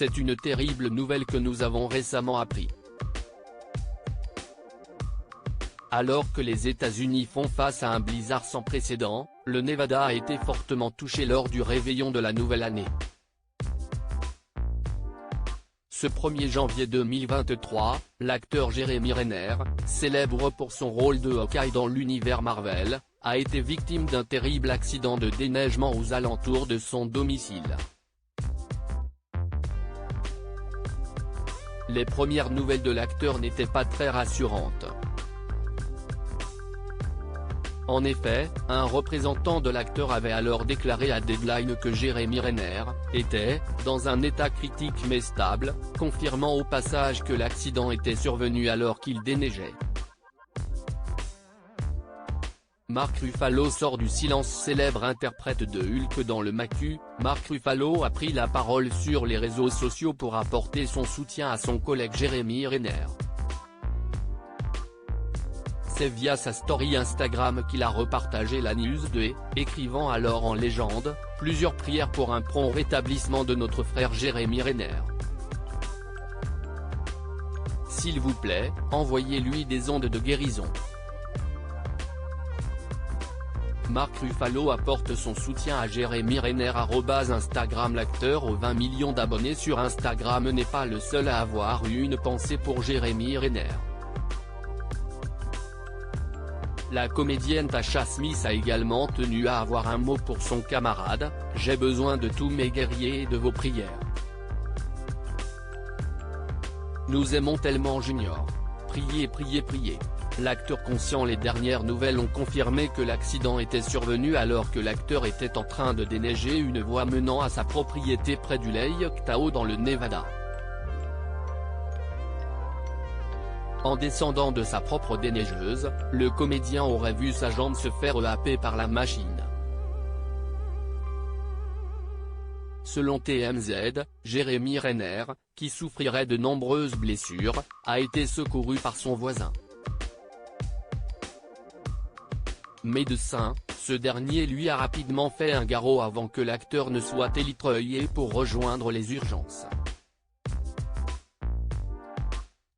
c'est une terrible nouvelle que nous avons récemment appris. Alors que les États-Unis font face à un blizzard sans précédent, le Nevada a été fortement touché lors du réveillon de la nouvelle année. Ce 1er janvier 2023, l'acteur Jeremy Renner, célèbre pour son rôle de Hawkeye dans l'univers Marvel, a été victime d'un terrible accident de déneigement aux alentours de son domicile. Les premières nouvelles de l'acteur n'étaient pas très rassurantes. En effet, un représentant de l'acteur avait alors déclaré à Deadline que Jeremy Renner était « dans un état critique mais stable », confirmant au passage que l'accident était survenu alors qu'il déneigeait. Mark Ruffalo sort du silence. Célèbre interprète de Hulk dans le MCU, Mark Ruffalo a pris la parole sur les réseaux sociaux pour apporter son soutien à son collègue Jeremy Renner. C'est via sa story Instagram qu'il a repartagé la news écrivant alors en légende « Plusieurs prières pour un prompt rétablissement de notre frère Jeremy Renner. S'il vous plaît, envoyez-lui des ondes de guérison ». Mark Ruffalo apporte son soutien à Jeremy Renner. Instagram. L'acteur aux 20 millions d'abonnés sur Instagram n'est pas le seul à avoir eu une pensée pour Jeremy Renner. La comédienne Tasha Smith a également tenu à avoir un mot pour son camarade « J'ai besoin de tous mes guerriers et de vos prières. Nous aimons tellement Junior. Priez, priez, priez ». L'acteur conscient. Les dernières nouvelles ont confirmé que l'accident était survenu alors que l'acteur était en train de déneiger une voie menant à sa propriété près du Lake Tahoe dans le Nevada. En descendant de sa propre déneigeuse, le comédien aurait vu sa jambe se faire happer par la machine. Selon TMZ, Jeremy Renner, qui souffrirait de nombreuses blessures, a été secouru par son voisin. Médecin, ce dernier lui a rapidement fait un garrot avant que l'acteur ne soit élitreillé pour rejoindre les urgences.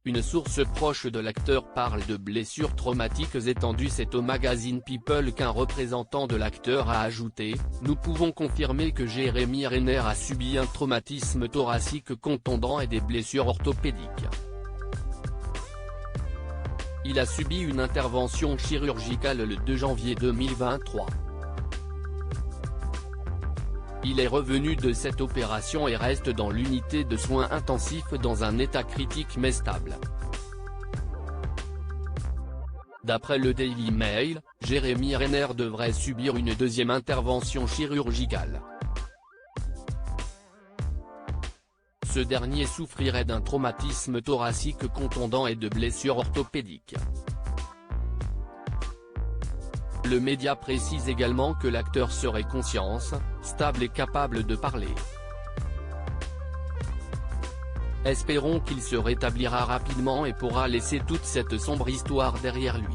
Une source proche de l'acteur parle de blessures traumatiques étendues. C'est au magazine People qu'un représentant de l'acteur a ajouté « Nous pouvons confirmer que Jeremy Renner a subi un traumatisme thoracique contondant et des blessures orthopédiques. Il a subi une intervention chirurgicale le 2 janvier 2023. Il est revenu de cette opération et reste dans l'unité de soins intensifs dans un état critique mais stable. » D'après le Daily Mail, Jeremy Renner devrait subir une deuxième intervention chirurgicale. Ce dernier souffrirait d'un traumatisme thoracique contondant et de blessures orthopédiques. Le média précise également que l'acteur serait conscient, stable et capable de parler. Espérons qu'il se rétablira rapidement et pourra laisser toute cette sombre histoire derrière lui.